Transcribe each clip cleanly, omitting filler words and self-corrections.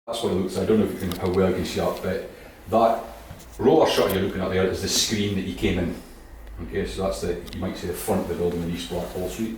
That's what it looks like. I don't know if you can, how well you can see up, but that roller shutter you're looking at there is the screen that you came in. Okay, so that's the, you might say, the front of the building in East Blackhall Street.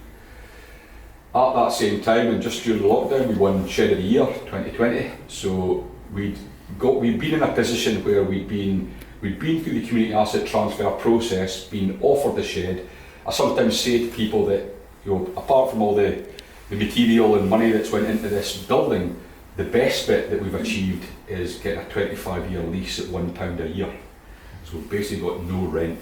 At that same time, and just during the lockdown, we won Shed of the Year 2020. So we'd been in a position where we'd been through the community asset transfer process, been offered the shed. I sometimes say to people that, you know, apart from all the material and money that's went into this building, the best bit that we've achieved is getting a 25-year lease at £1 a year. So we've basically got no rent,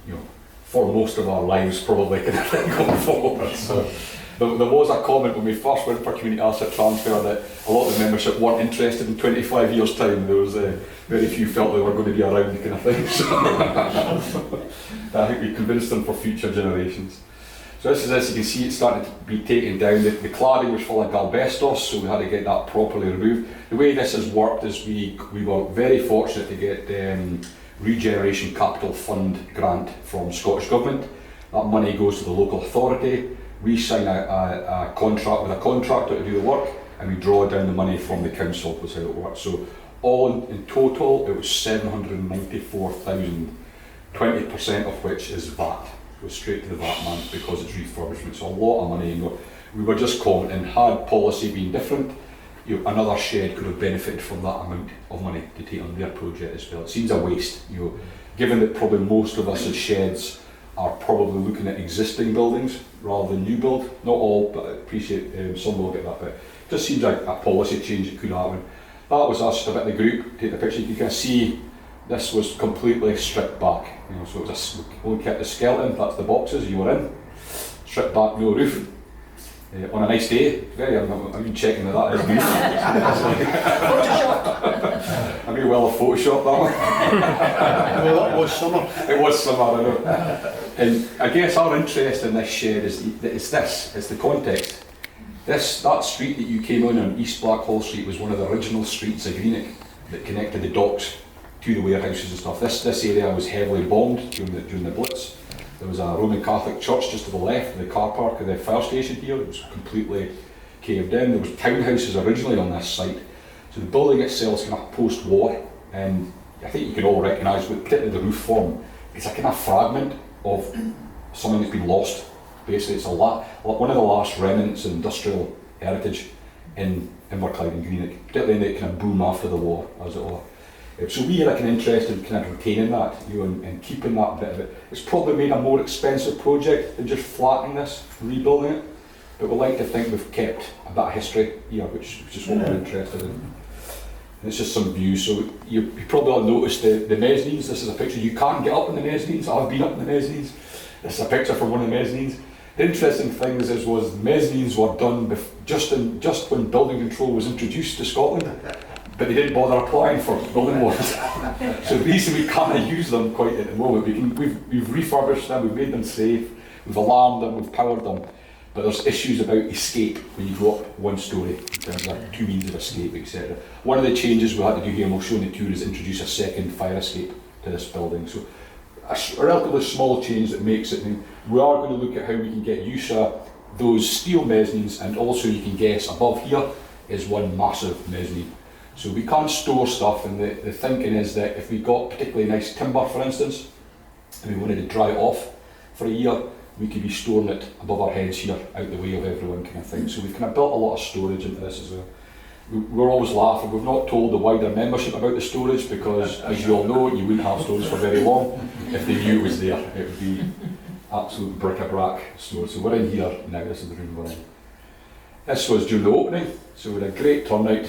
you know, for most of our lives probably kind of thing going forward. So there was a comment when we first went for community asset transfer that a lot of the membership weren't interested in 25 years' time. There was very few felt they were going to be around, kind of thing. So I think we convinced them for future generations. So this is this, you can see it's starting to be taken down. The cladding was full of galbestos, so we had to get that properly removed. The way this has worked is we were very fortunate to get Regeneration Capital Fund grant from Scottish Government. That money goes to the local authority. We sign a contract with a contractor to do the work, and we draw down the money from the council. Was how it works. So all in total, it was 794,000, 20% of which is VAT. Goes straight to the VAT man because it's refurbishment. So a lot of money. You know, we were just commenting, had policy been different, you know, another shed could have benefited from that amount of money to take on their project as well. It seems a waste, you know, given that probably most of us as sheds are probably looking at existing buildings rather than new build. Not all, but I appreciate some will get that. But it just seems like a policy change that could happen. That was us, a bit of the group. Take the picture. You can kind of see this was completely stripped back. You know, so it was we only kept the skeleton. That's the boxes you were in. Stripped back, no roof. On a nice day, I'm even checking that is beautiful. I may well have photoshopped that one. Well, that was summer. It was summer, I know. And I guess our interest in this shed is the context. That street that you came on East Blackhall Street was one of the original streets of Greenock that connected the docks to the warehouses and stuff. This area was heavily bombed during the Blitz. There was a Roman Catholic church just to the left, the car park of the fire station here. It was completely caved in. There was townhouses originally on this site. So the building itself is kind of post-war, and I think you can all recognise, particularly the roof form, it's a kind of fragment of something that's been lost. Basically, it's one of the last remnants of industrial heritage in Inverclyde and Greenock, particularly in the kind of boom after the war, as it were. So we had an interest in kind of retaining that, you know, and keeping that bit of it. It's probably made a more expensive project than just flattening this, rebuilding it, but we like to think we've kept a bit of history here, which is what we're interested in. And it's just some views. So you probably all noticed the mezzanines. This is a picture. You can't get up in the mezzanines. I've been up in the mezzanines. This is a picture from one of the mezzanines. The interesting thing was mezzanines were done just when building control was introduced to Scotland. But they didn't bother applying for building warrants. So the reason we can't use them quite at the moment, we've refurbished them, we've made them safe, we've alarmed them, we've powered them, but there's issues about escape when you go up one story, in terms of two means of escape, etc. One of the changes we had to do here, and we'll show in the tour, is introduce a second fire escape to this building. So a relatively small change that makes it, we are going to look at how we can get use of those steel mezzanines, and also you can guess above here is one massive mezzanine. So we can't store stuff, and the thinking is that if we got particularly nice timber, for instance, and we wanted to dry it off for a year, we could be storing it above our heads here, out the way of everyone, kind of thing. So we've kind of built a lot of storage into this as well. We're always laughing, we've not told the wider membership about the storage, because as you all know, you wouldn't have storage for very long if they knew it was there. It would be absolute bric-a-brac storage. So we're in here now, this is the room we're in. This was during the opening, so we had a great turnout.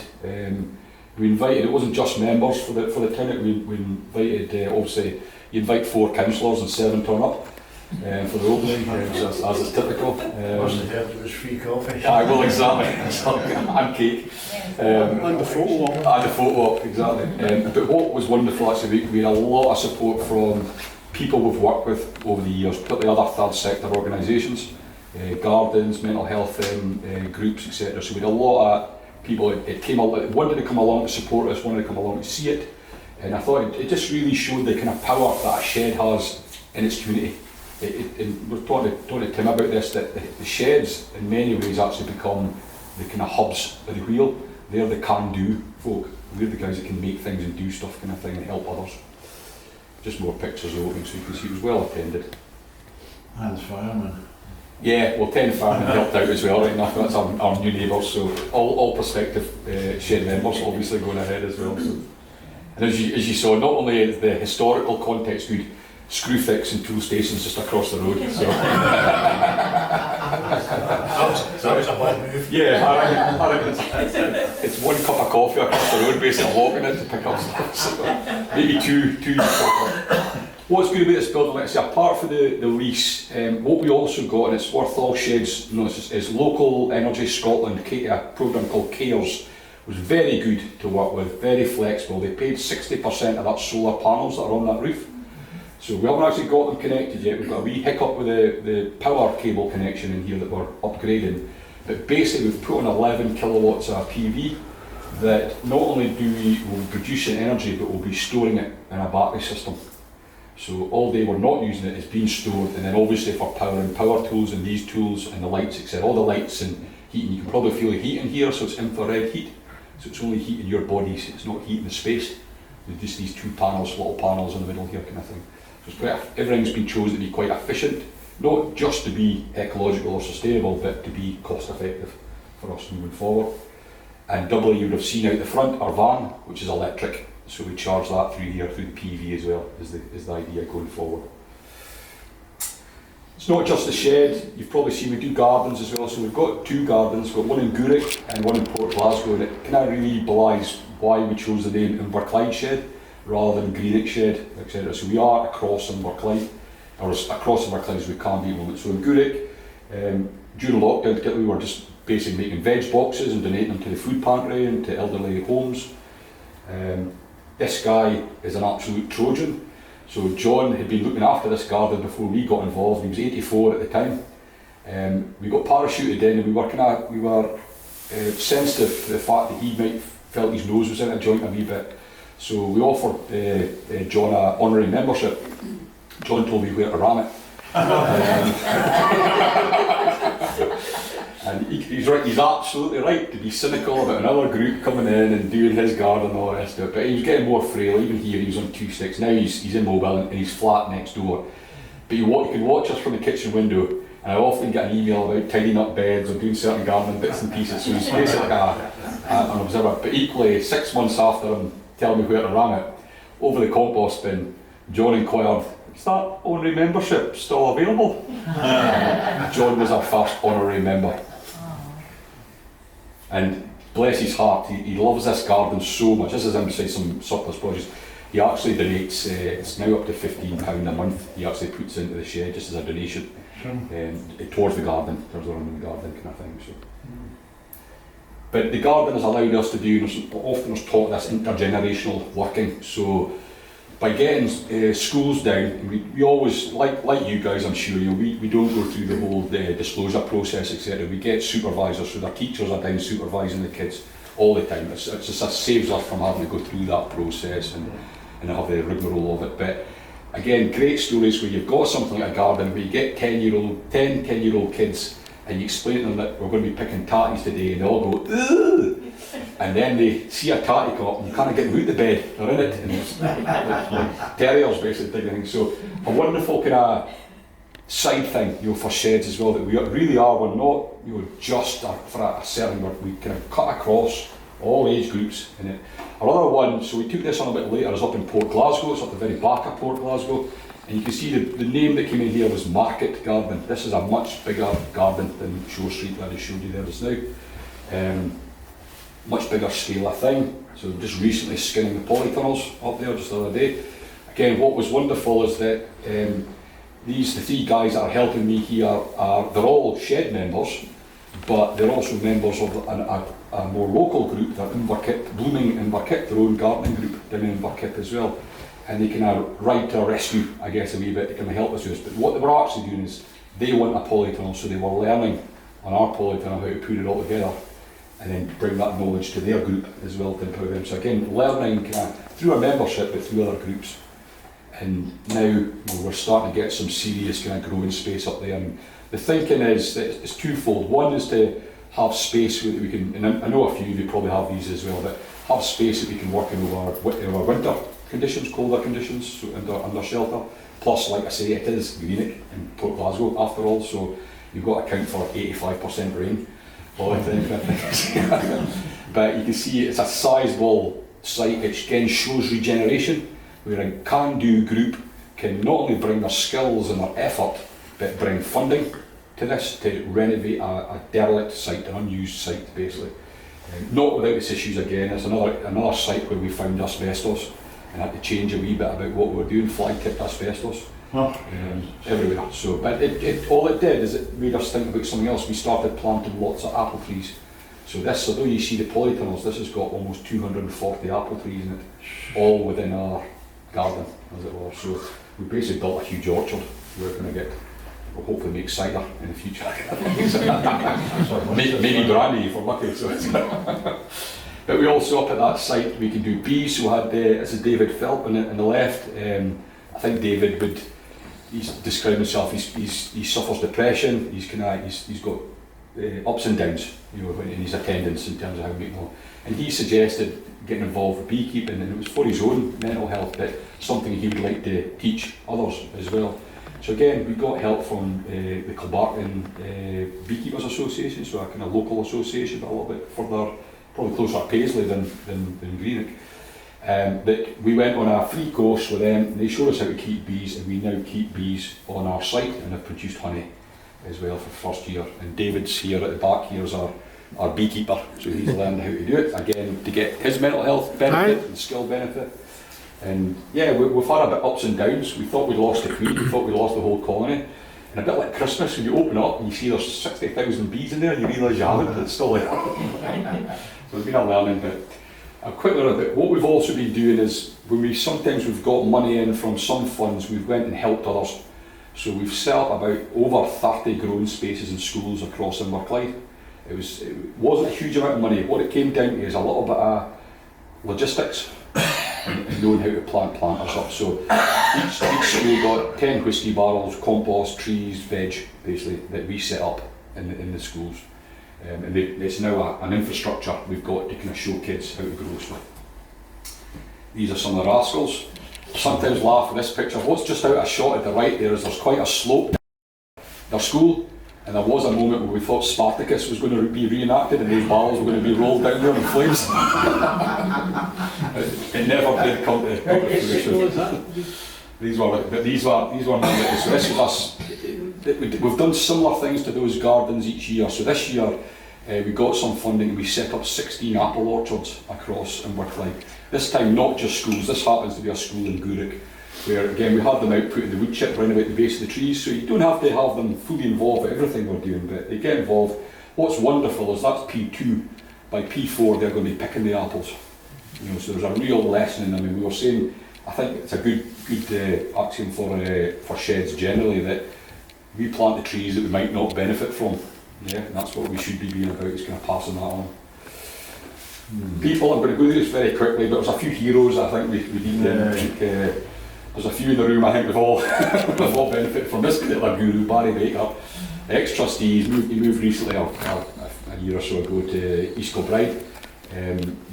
We invited, it wasn't just members for the turnout, we invited, obviously, you invite 4 councillors and 7 turn up for the opening, as is typical. Must have heard it was free coffee. Well, exactly, and cake. And the photo op. And the photo op, exactly. But what was wonderful, actually, we had a lot of support from people we've worked with over the years, particularly other third sector organisations, gardens, mental health groups, etc. So we had a lot of people wanted to come along to support us, wanted to come along to see it, and I thought it just really showed the kind of power that a shed has in its community. And we're talking to Tim about this, that the sheds in many ways actually become the kind of hubs of the wheel. They're the can-do folk. We're the guys that can make things and do stuff kind of thing and help others. Just more pictures of the opening so you can see it was well attended. And firemen. Yeah, well 10 firemen helped out as well, right enough. That's our new neighbours, so all prospective shed members obviously going ahead as well. So. And as you saw, not only is the historical context good, Screwfix and Tool Station's just across the road. So. That was a bad move. Yeah, I reckon it's one cup of coffee across the road, basically walking it to pick up stuff. So maybe two. What's good about this building, let's say, apart from the lease, what we also got, and it's worth all sheds, is Local Energy Scotland, a programme called CARES, was very good to work with, very flexible. They paid 60% of that solar panels that are on that roof. So we haven't actually got them connected yet. We've got a wee hiccup with the power cable connection in here that we're upgrading. But basically we've put on 11 kilowatts of PV that not only will produce energy, but we'll be storing it in a battery system. So all day we're not using it, it's being stored, and then obviously for powering power tools and these tools and the lights, etc. All the lights and heating, you can probably feel the heat in here, so it's infrared heat. So it's only heating your body, so it's not heating the space. There's just these two panels, little panels in the middle here kind of thing. So it's everything's been chosen to be quite efficient, not just to be ecological or sustainable, but to be cost effective for us moving forward. And doubly, you would have seen out the front our van, which is electric. So we charge that through here, through the PV as well, is the idea going forward. It's not just the shed, you've probably seen we do gardens as well, so we've got two gardens, we've got one in Gourock and one in Port Glasgow, and it kind of really belies why we chose the name Inverclyde Shed rather than Greenock Shed, etc. So we are across Inverclyde, or as across Inverclyde as we can be at the moment. So in Gourock, during lockdown particularly, we were just basically making veg boxes and donating them to the food pantry and to elderly homes. This guy is an absolute Trojan. So John had been looking after this garden before we got involved. He was 84 at the time. We got parachuted in, and we were sensitive to the fact that he might felt his nose was in a joint a wee bit. So we offered John an honorary membership. John told me where to ram it. And he's right, he's absolutely right to be cynical about another group coming in and doing his garden and all the rest of it. But he was getting more frail. Even here he was on 2 sticks. Now he's immobile and he's flat next door. But you can watch us from the kitchen window, and I often get an email about tidying up beds or doing certain gardening bits and pieces. So he's basically an observer. But equally, 6 months after him telling me where to ram it, over the compost bin, John inquired, "Is that honorary membership still available?" John was our first honorary member. And bless his heart, he loves this garden so much. This is him beside some surplus produce. He actually donates, it's now up to £15 a month, he actually puts into the shed just as a donation towards the garden, towards the running garden kind of thing. So. But the garden has allowed us to do, often there's talk of this intergenerational working. So by getting schools down, we always, like you guys I'm sure, we don't go through the whole disclosure process, etc. We get supervisors, so their teachers are down supervising the kids all the time. It saves us from having to go through that process and have the rigmarole of it. But again, great stories where you've got something like a garden where you get 10-year-old kids and you explain to them that we're going to be picking tatties today, and they all go, "Ugh!" And then they see a tatty come up and you can't get them out the bed, they're in it, and it's like terriers basically digging. So a wonderful kind of side thing, for sheds as well, that we really are, we're not, just for a certain, we kind of cut across all age groups in it. Our other one, so we took this on a bit later, is up in Port Glasgow, it's at the very back of Port Glasgow, and you can see the name that came in here was Market Garden. This is a much bigger garden than Shore Street that I showed you there just now. Much bigger scale of thing. So just recently skinning the polytunnels up there just the other day. Again, what was wonderful is that the 3 guys that are helping me here they're all shed members, but they're also members of a more local group, they're Blooming Inverkip, their own gardening group down in Inverkip as well. And they can ride to a rescue, I guess, a wee bit to kind of help us with this. But what they were actually doing is they want a polytunnel, so they were learning on our polytunnel how to put it all together, and then bring that knowledge to their group as well to empower them. So again, learning kind of through a membership but through other groups. And now we're starting to get some serious kind of growing space up there. And the thinking is that it's twofold. One is to have space that we can, and I know a few of you probably have these as well, but have space that we can work in over winter conditions, colder conditions, so under shelter. Plus, like I say, it is Greenock in Port Glasgow after all, so you've got to account for 85% rain all the time. But you can see it's a sizable site, which again shows regeneration, where a can-do group can not only bring their skills and their effort, but bring funding to this to renovate a derelict site, an unused site basically. Not without its issues again. It's another site where we found asbestos and had to change a wee bit about what we were doing, fly-tipped asbestos everywhere. So, but all it did is it made us think about something else. We started planting lots of apple trees. So this, although you see the polytunnels, this has got almost 240 apple trees in it, all within our garden, as it were. So we basically built a huge orchard. We're going to we'll hopefully make cider in the future. Maybe brandy if we're lucky. So but we also, up at that site, we can do bees. So we had, this is David Philp on the left. I think David he's described himself, he suffers depression, he's got ups and downs, you know, in his attendance in terms of how we make more. And he suggested getting involved with beekeeping, and it was for his own mental health, but something he would like to teach others as well. So again, we got help from the Kilbarton Beekeepers Association, so a kind of local association, but a little bit further, probably closer to Paisley than Greenock. But we went on a free course with them. They showed us how to keep bees, and we now keep bees on our site and have produced honey as well for the first year. And David's here at the back. Here's our beekeeper, so he's learned how to do it again to get his mental health benefit and skill benefit. And yeah, we've had a bit ups and downs. We thought we'd lost the queen, we thought we'd lost the whole colony. And a bit like Christmas, when you open up and you see there's 60,000 bees in there, you realise you haven't, it's still there. So it's been a learning bit. I'll quickly learn about what we've also been doing is when we've got money in from some funds, we've went and helped others. So we've set up about over 30 growing spaces in schools across Inverclyde. It wasn't a huge amount of money. What it came down to is a little bit of logistics and knowing how to plant planters up. So each school got 10 whiskey barrels, compost, trees, veg, basically, that we set up in the schools. And it's now an infrastructure we've got to kind of show kids how to grow. So these are some of the rascals. Sometimes laugh at this picture. What's just out of shot at the right there's quite a slope in their school, and there was a moment where we thought Spartacus was going to be reenacted and these barrels were going to be rolled down there in flames. It never did come to fruition. These were not. So this was us. We've done similar things to those gardens each year. So this year we got some funding and we set up 16 apple orchards across Inverclyde. This time not just schools, this happens to be a school in Greenock, where again we had them out putting the wood chip round about the base of the trees, so you don't have to have them fully involved with everything we're doing, but they get involved. What's wonderful is that's P2, by P4 they're going to be picking the apples. You know, so there's a real lesson in them, and we were saying, I think it's a good axiom for sheds generally, that we plant the trees that we might not benefit from. Yeah, and that's what we should be being about, is kind of passing that on. People, I'm going to go through this very quickly, but there's a few heroes I think we need to there's a few in the room I think we've all benefited from this particular guru, Barry Baker, ex-trustee. He moved recently, a year or so ago, to East Kilbride.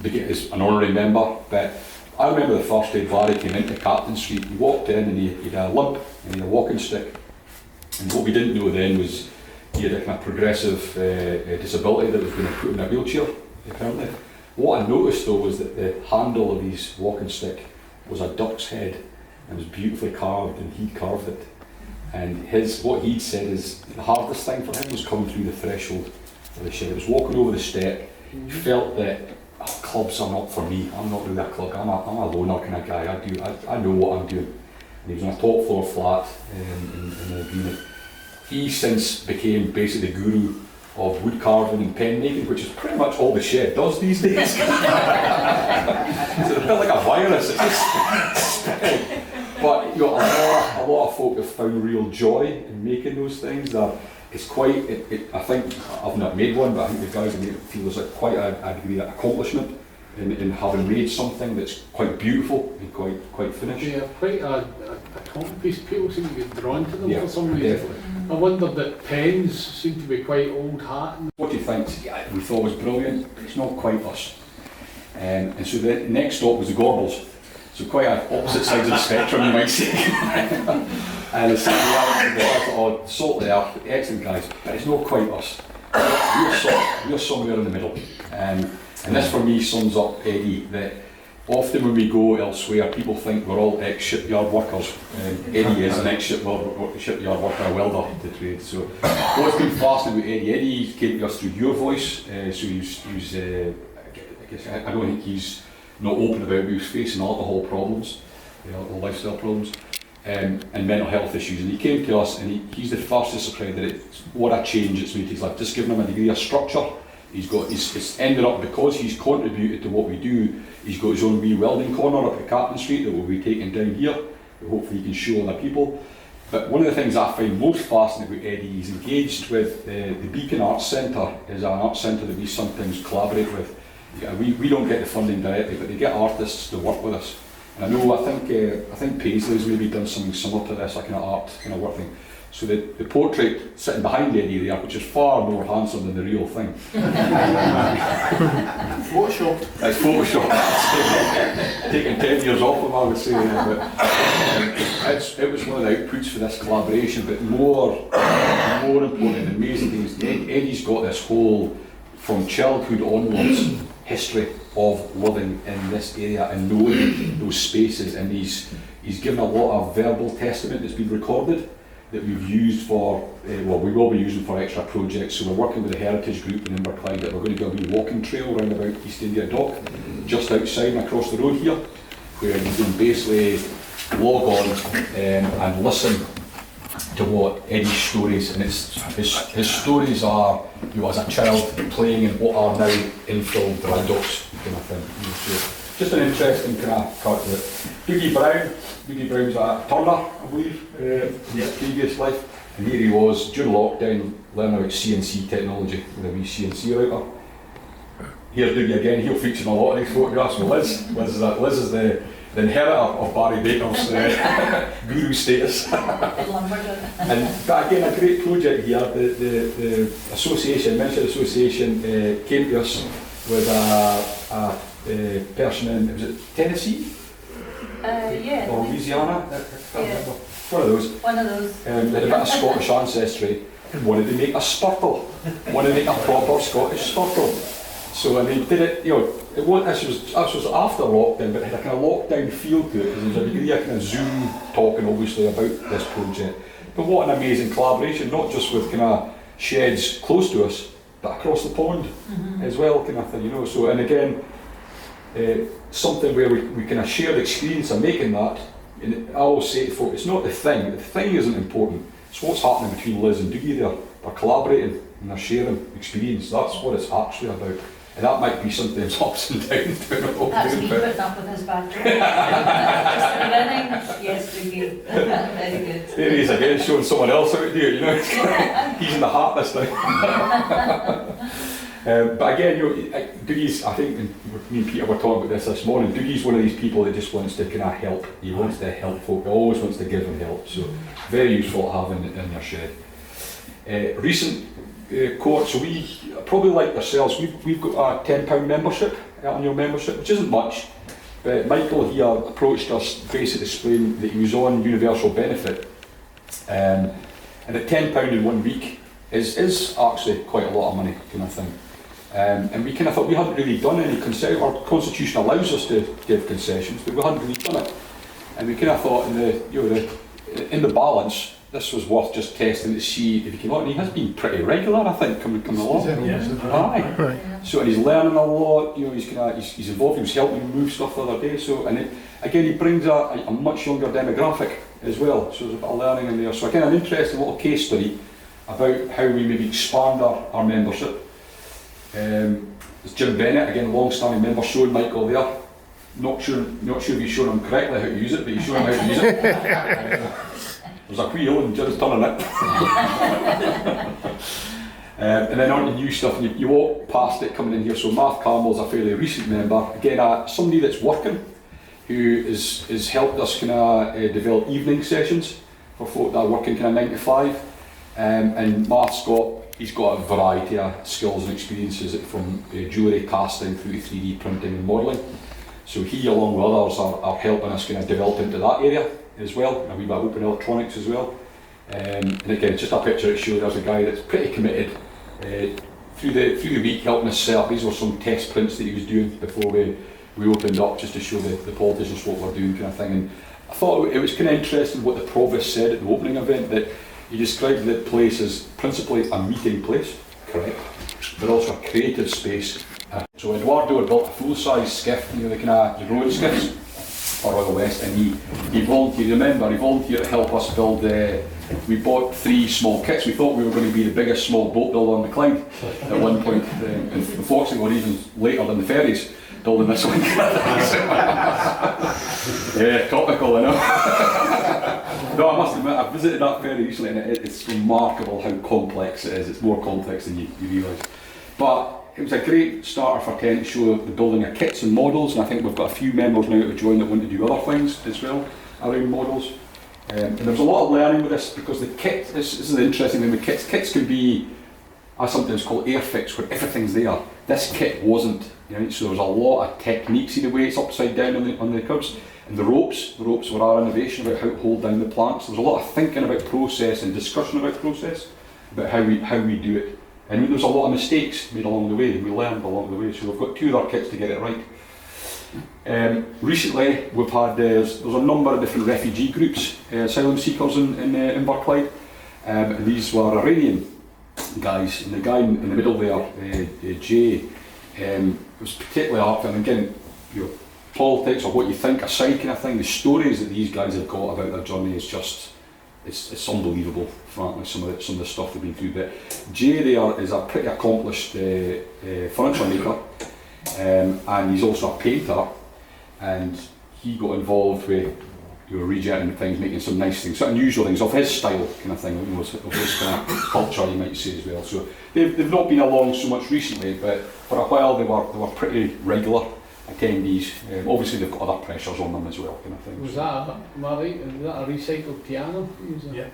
Is an honorary member, but I remember the first day Barry came into Captain Street. He walked in and he had a limp and he had a walking stick. And what we didn't know then was he had a kind of progressive disability that was going to put him in a wheelchair, apparently. What I noticed though was that the handle of his walking stick was a duck's head and was beautifully carved, and he carved it. And what he'd said is the hardest thing for him was coming through the threshold of the shed. It was walking over the step. He felt that clubs are not for me. I'm not really a club. I'm a loner kind of guy. I know what I'm doing. And he was on a top floor flat in Greenock. He since became basically the guru of wood carving and pen making, which is pretty much all the shed does these days. So it's a bit like a virus. It's just but you know, a lot of folk have found real joy in making those things. It's quite. I think I've not made one, but I think the guys who made it feel there's like quite a degree of accomplishment in having made something that's quite beautiful and quite finished. Yeah, quite a common piece. People seem to get drawn to them for some reason. Definitely. I wondered that pens seem to be quite old hat. What do you thinks, yeah, we thought was brilliant, but it's not quite us. And so the next stop was the Gorbals. So quite opposite sides of the spectrum, you might say. And it's salt there, excellent guys, but it's not quite us. We're somewhere in the middle. And this for me sums up Eddie, that often when we go elsewhere, people think we're all ex-shipyard workers. Eddie is an ex-shipyard worker, a welder to trade. So what's been fascinating with Eddie came to us through Your Voice. So he's I don't think he's not open about it, but he was facing alcohol problems, lifestyle problems, and mental health issues. And he came to us, and he's the fastest to spread that what a change it's made to his life. Just giving him a degree of structure. It's ended up, because he's contributed to what we do, he's got his own wee welding corner up at Captain Street that will be taken down here, that hopefully he can show other people. But one of the things I find most fascinating with Eddie, he's engaged with the Beacon Arts Centre, is an arts centre that we sometimes collaborate with. We don't get the funding directly, but they get artists to work with us. And I think Paisley's maybe done something similar to this, a kind of art kind of work thing. So the portrait sitting behind Eddie there, which is far more handsome than the real thing. Photoshopped. It's photoshopped. Taking 10 years off him, I would say. But it was one of the outputs for this collaboration. But more important and amazing thing is Eddie's got this whole, from childhood onwards, history of living in this area and knowing those spaces, and he's given a lot of verbal testament that's been recorded that we've used for, we will be using for extra projects. So we're working with the Heritage Group in Inverclyde that we're going to do a wee walking trail round about East India Dock, just outside and across the road here, where you can basically log on and listen to what Eddie's stories, and his stories are, as a child playing in what are now infill dry docks kind of thing. So just an interesting kind of cut to it. Dougie Brown was a turner, I believe, in his previous life, and here he was during lockdown learning about CNC technology with a wee CNC router. Here's Dougie again. He'll feature in a lot of these photographs with Liz. Liz is the inheritor of Barry Baker's guru status. But again, a great project here. The association, Mention Association, came to us with a person in, was it Tennessee? Or Louisiana? One of those. They had a bit of Scottish ancestry and wanted to make a spurtle. Wanted to make a proper Scottish spurtle. So, and they did it, this was after lockdown, but it had a kind of lockdown feel to it, because there was a degree of kind of Zoom talking obviously about this project. But what an amazing collaboration, not just with kind of sheds close to us, but across the pond as well, kind of thing, So, and again, something where we kind of shared experience of making that. And I always say to folk, it's not the thing isn't important, it's what's happening between Liz and Dougie there. They're collaborating and they're sharing experience, that's what it's actually about. And that might be sometimes ups and downs. That's me putting up with his bad joke. Yes, Dougie. Very good. There he is again, showing someone else how to do it, He's in the heart this time. But again, Dougie's, I think, and me and Peter were talking about this morning, Dougie's one of these people that just wants to kind of help. He wants to help folk, he always wants to give them help. So, very useful to have in your shed. Recent cohort, so we, probably like yourselves, we've got a £10 membership, annual membership, which isn't much. But Michael here approached us basically explaining that he was on universal benefit. And at £10 in 1 week is actually quite a lot of money, kind of thing. And we kind of thought we hadn't really done any concessions. Our constitution allows us to give concessions, but we hadn't really done it. And we kind of thought in the balance, this was worth just testing to see if he came out. And he has been pretty regular, I think, coming along. Aye. Right. So, and he's learning a lot. He's involved. He was helping me move stuff the other day. So, and again, he brings a much younger demographic as well. So there's a bit of learning in there. So again, an interesting little case study about how we maybe expand our membership. There's Jim Bennett, again, long-standing member, showing Michael there. Not sure if he's showing him correctly how to use it, but he's showing him how to use it. There's a wheel and Jim's turning it. And then on to new stuff, and you walk past it coming in here. So Mark Campbell's a fairly recent member. Again, somebody that's working, who has helped us kind of develop evening sessions for folk that are working kind of 9 to 5. And Mark's got he's got a variety of skills and experiences from jewellery casting through to 3D printing and modelling. So he, along with others, are helping us kind of develop into that area as well, and a wee bit of open electronics as well. And again, it's just a picture that shows there's a guy that's pretty committed. Through the week helping us set up, these were some test prints that he was doing before we opened up, just to show the politicians what we're doing, kind of thing. And I thought it was kind of interesting what the Provost said at the opening event, that he described the place as principally a meeting place, correct, but also a creative space. So Eduardo had built a full-size skiff, you know, the kind of the rowing skiffs for Royal West, and he volunteered. Remember, he volunteered to help us build. We bought 3 small kits. We thought we were going to be the biggest small boat builder on the Clyde at one point. And unfortunately, we're even later than the ferries building this one. Yeah, topical, I know. No, I must admit, I visited that ferry recently, and it's remarkable how complex it is. It's more complex than you realise. But it was a great starter for Ken to show the building of kits and models, and I think we've got a few members now that have joined that want to do other things as well around models. And there's a lot of learning with this, because the kit, this is the interesting thing with kits. Kits can be, I sometimes call airfix, where everything's there. This kit wasn't, you know, so there was a lot of techniques in the way it's upside down on the curves. And the ropes were our innovation about how to hold down the planks. There was a lot of thinking about process and discussion about process, about how we do it. And there was a lot of mistakes made along the way, and we learned along the way. So we've got 2 other kits to get it right. Recently, we've had there's a number of different refugee groups, asylum seekers in Inverclyde, and these were Iranian guys. And the guy in the middle there, Jay, was particularly heartfelt. And again, you know, politics or what you think aside, kind of thing. The stories that these guys have got about their journey is just it's unbelievable. Frankly, some of the stuff they've been through. But Jay there is a pretty accomplished furniture maker. And he's also a painter, and he got involved with regenerating things, making some nice things, some unusual things of his style, kind of thing, you know, of his kind of culture, you might say as well. So they've not been along so much recently, but for a while they were pretty regular attendees. Obviously they've got other pressures on them as well, kind of thing. Was that, am I right, was that a recycled piano? Yeah.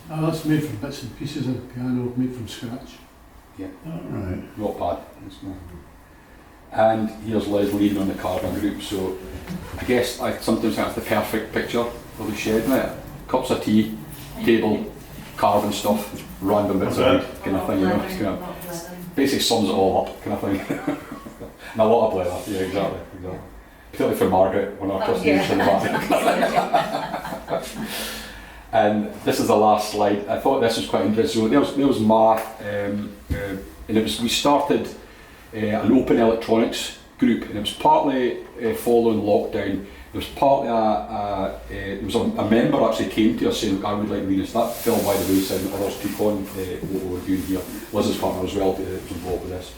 That's made from bits and pieces of the piano, made from scratch. Yeah. Alright. Not bad. It's not. And here's Les leading on the carving group, so I guess I sometimes that's the perfect picture for the shed, isn't it? Cups of tea, table, carving stuff, random bits of wood, kind of thing, you know. It's kind of basically sums it all up, kind of thing. And a lot of leather, yeah, exactly. Particularly for Margaret, when our trustees in the back. And this is the last slide. I thought this was quite interesting. So there was math, and we started an open electronics group, and it was partly following lockdown. There was partly a member actually came to us saying, I would like to lead us. That fell by the wayside, and others took on what we were doing here. Liz's partner as well was involved with this.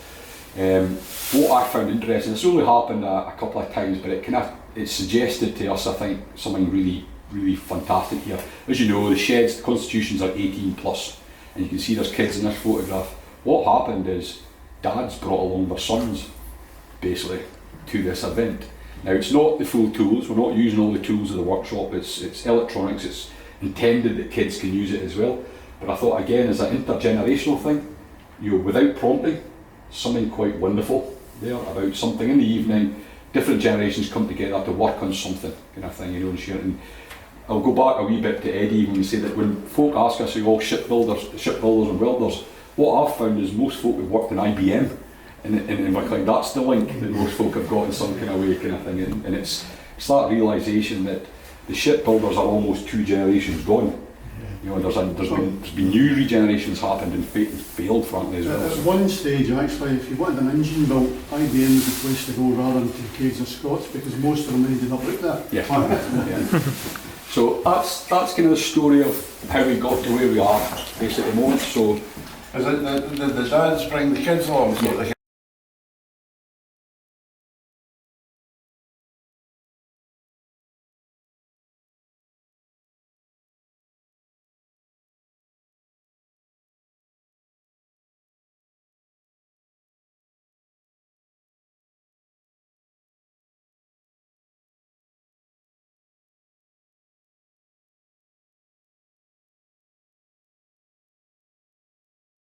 What I found interesting, this only happened a couple of times, but it suggested to us, I think, something really fantastic here. As you know, the sheds, the constitutions are 18 plus, and you can see there's kids in this photograph. What happened is dads brought along their sons, basically, to this event. Now it's not the full tools, we're not using all the tools of the workshop, it's electronics, it's intended that kids can use it as well. But I thought again, as an intergenerational thing, you know, without prompting, something quite wonderful there about something in the evening, different generations come together to work on something, kind of thing, you know, and share it. And I'll go back a wee bit to Eddie when we say that when folk ask us, all shipbuilders and welders, what I've found is most folk have worked in IBM in Inverclyde. That's the link that most folk have got in some kind of way, kind of thing. And it's that realisation that the shipbuilders are almost 2 generations gone. You know, there's been new regenerations happened and failed, frankly, as well. At one stage, actually, if you wanted an engine built, IBM was the place to go rather than to Cades or Scots, because most of them ended up like that. Yeah. So that's kind of the story of how we got to where we are, basically, at the moment. So, is it the dads bring the kids along? So